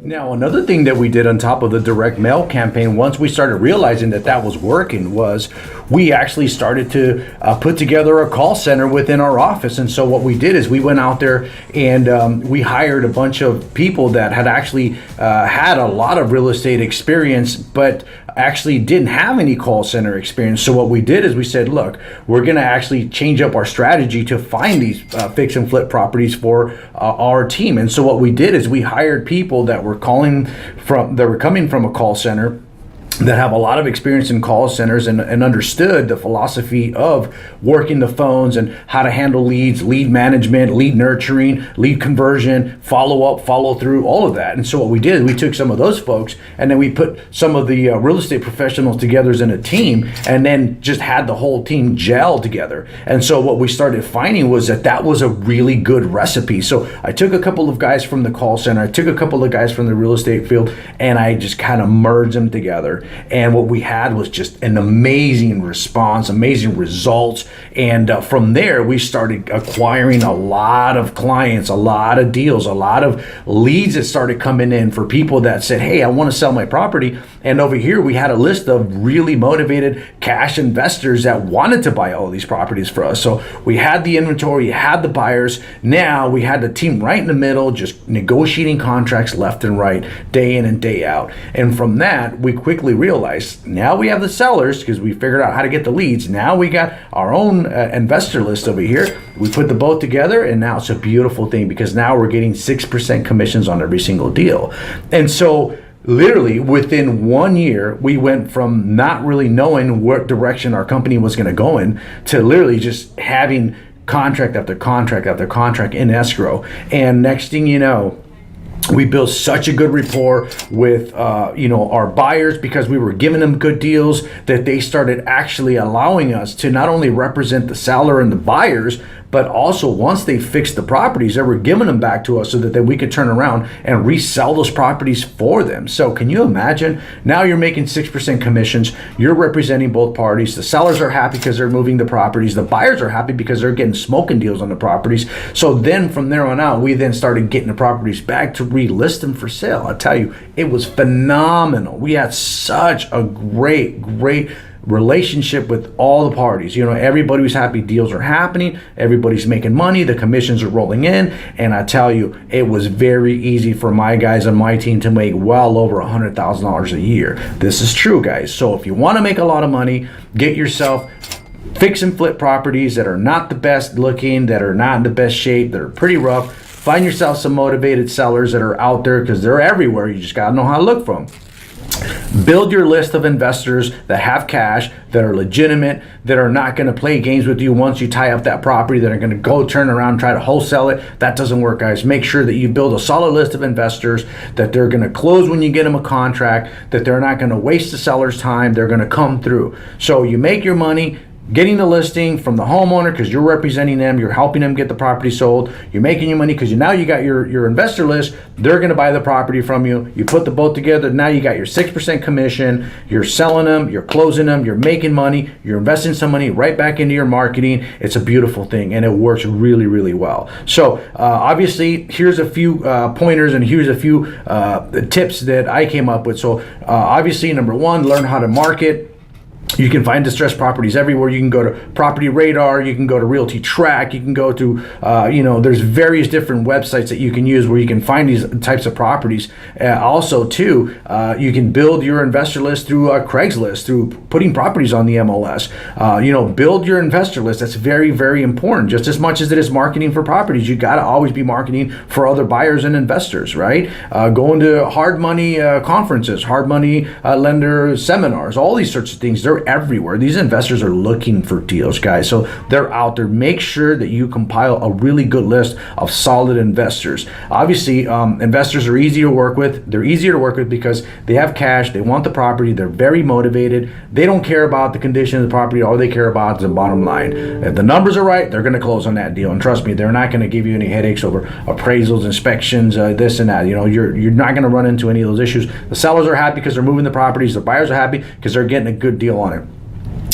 Now, another thing that we did on top of the direct mail campaign, once we started realizing that that was working, was we actually started to put together a call center within our office. And so what we did is we went out there and we hired a bunch of people that had actually had a lot of real estate experience, but actually didn't have any call center experience. So what we did is we said, look, we're going to actually change up our strategy to find these fix and flip properties for our team. And so what we did is we hired people that were coming from a call center, that have a lot of experience in call centers and understood the philosophy of working the phones and how to handle leads, lead management, lead nurturing, lead conversion, follow up, follow through, all of that. And so what we did, we took some of those folks and then we put some of the real estate professionals together in a team, and then just had the whole team gel together. And so what we started finding was that was a really good recipe. So I took a couple of guys from the call center, I took a couple of guys from the real estate field, and I just kind of merged them together. And what we had was just an amazing response, amazing results. And from there, we started acquiring a lot of clients, a lot of deals, a lot of leads that started coming in for people that said, hey, I want to sell my property. And over here, we had a list of really motivated cash investors that wanted to buy all these properties for us. So we had the inventory, had the buyers. Now we had the team right in the middle, just negotiating contracts left and right, day in and day out. And from that, we quickly realized now we have the sellers because we figured out how to get the leads. Now we got our own investor list over here. We put the both together, and now it's a beautiful thing because now we're getting 6% commissions on every single deal. And so literally within 1 year, we went from not really knowing what direction our company was going to go in to literally just having contract after contract after contract in escrow. And next thing you know, we built such a good rapport with our buyers because we were giving them good deals that they started actually allowing us to not only represent the seller and the buyers, but also once they fixed the properties, they were giving them back to us so that then we could turn around and resell those properties for them. So can you imagine? Now you're making 6% commissions. You're representing both parties. The sellers are happy because they're moving the properties. The buyers are happy because they're getting smoking deals on the properties. So then from there on out, we then started getting the properties back to relist them for sale. I tell you, it was phenomenal. We had such a great relationship with all the parties. Everybody was happy. Deals are happening. Everybody's making money. The commissions are rolling in. And I tell you, it was very easy for my guys on my team to make well over $100,000 a year. This is true, guys. So if you want to make a lot of money, get yourself fix and flip properties that are not the best looking, that are not in the best shape, that are pretty rough. Find yourself some motivated sellers that are out there because they're everywhere. You just got to know how to look for them. Build your list of investors that have cash, that are legitimate, that are not going to play games with you once you tie up that property, that are going to go turn around and try to wholesale it. That doesn't work, guys. Make sure that you build a solid list of investors, that they're going to close when you get them a contract, that they're not going to waste the seller's time. They're going to come through. So you make your money getting the listing from the homeowner because you're representing them, you're helping them get the property sold, you're making your money because now you got your investor list, they're going to buy the property from you, you put the both together, now you got your 6% commission, you're selling them, you're closing them, you're making money, you're investing some money right back into your marketing. It's a beautiful thing and it works really, really well. So obviously here's a few pointers and here's a few tips that I came up with. So obviously number one, learn how to market. You can find distressed properties everywhere. You can go to Property Radar, you can go to Realty Track, you can go to, there's various different websites that you can use where you can find these types of properties. Also, too, you can build your investor list through Craigslist, through putting properties on the MLS. Build your investor list. That's very, very important. Just as much as it is marketing for properties, you got to always be marketing for other buyers and investors, right? Going to hard money conferences, hard money lender seminars, all these sorts of things. They're everywhere. These investors are looking for deals, guys. So they're out there. Make sure that you compile a really good list of solid investors. Obviously, investors are easy to work with. They're easier to work with because they have cash. They want the property. They're very motivated. They don't care about the condition of the property. All they care about is the bottom line. If the numbers are right, they're going to close on that deal. And trust me, they're not going to give you any headaches over appraisals, inspections, this and that. You're not going to run into any of those issues. The sellers are happy because they're moving the properties. The buyers are happy because they're getting a good deal on it.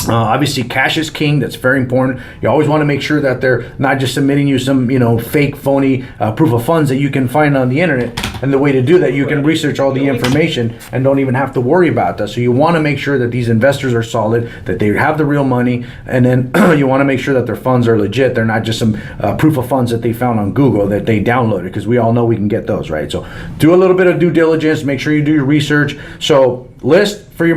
Obviously, cash is king. That's very important. You always want to make sure that they're not just submitting you some, fake, phony proof of funds that you can find on the internet. And the way to do that, you can research all the information and don't even have to worry about that. So you want to make sure that these investors are solid, that they have the real money, and then you want to make sure that their funds are legit. They're not just some proof of funds that they found on Google that they downloaded, because we all know we can get those, right? So do a little bit of due diligence, make sure you do your research. So list for your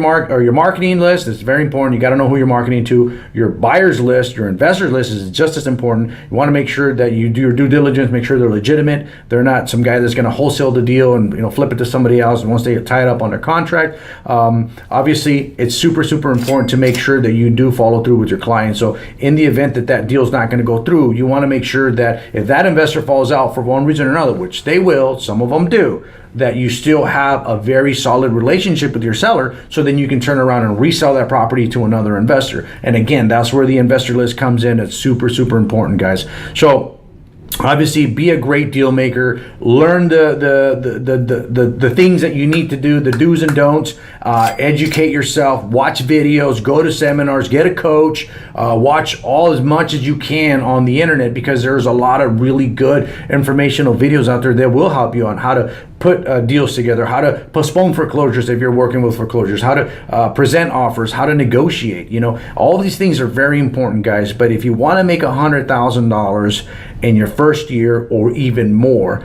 marketing list is very important. You got to know who you're marketing to. Your buyers list, your investors list is just as important. You want to make sure that you do your due diligence, make sure they're legitimate. They're not some guy that's going to wholesale the deal and flip it to somebody else, and once they get tied up on their contract. Obviously, it's super important to make sure that you do follow through with your client. So in the event that that deal's not going to go through, you want to make sure that if that investor falls out for one reason or another, which they will, some of them do, that you still have a very solid relationship with your seller, so then you can turn around and resell that property to another investor. And again, that's where the investor list comes in. It's super important, guys. So obviously, be a great deal maker. Learn the things that you need to do, the do's and don'ts. Educate yourself. Watch videos. Go to seminars. Get a coach. Watch as much as you can on the internet, because there's a lot of really good informational videos out there that will help you on how to put deals together, how to postpone foreclosures if you're working with foreclosures, how to present offers, how to negotiate. All these things are very important, guys. But if you want to make $100,000 in your first year or even more,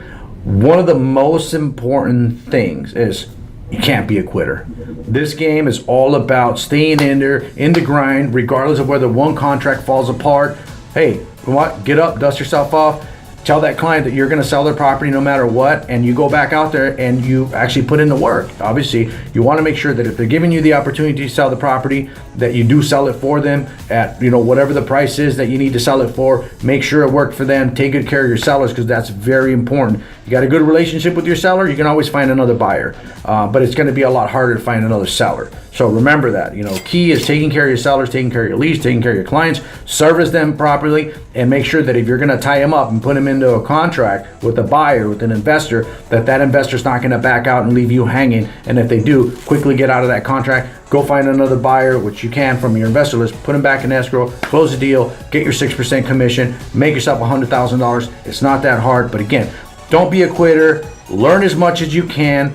one of the most important things is you can't be a quitter. This game is all about staying in there, in the grind, regardless of whether one contract falls apart. Hey, you know what? Get up, dust yourself off. Tell that client that you're going to sell their property no matter what, and you go back out there and you actually put in the work. Obviously, you want to make sure that if they're giving you the opportunity to sell the property, that you do sell it for them at whatever the price is that you need to sell it for. Make sure it worked for them. Take good care of your sellers, because that's very important. You got a good relationship with your seller, you can always find another buyer, but it's going to be a lot harder to find another seller. So remember that. Key is taking care of your sellers, taking care of your leads, taking care of your clients, service them properly, and make sure that if you're going to tie them up and put them into a contract with a buyer, with an investor, that investor's not going to back out and leave you hanging. And if they do, quickly get out of that contract, go find another buyer, which you can from your investor list, put them back in escrow, close the deal, get your 6% commission, make yourself $100,000. It's not that hard, but again, don't be a quitter. Learn as much as you can.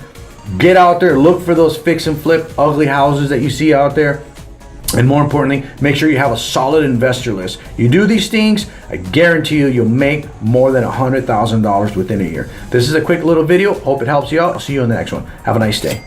Get out there, look for those fix and flip ugly houses that you see out there. And more importantly, make sure you have a solid investor list. You do these things, I guarantee you'll make more than $100,000 within a year. This is a quick little video. Hope it helps you out. I'll see you in the next one. Have a nice day.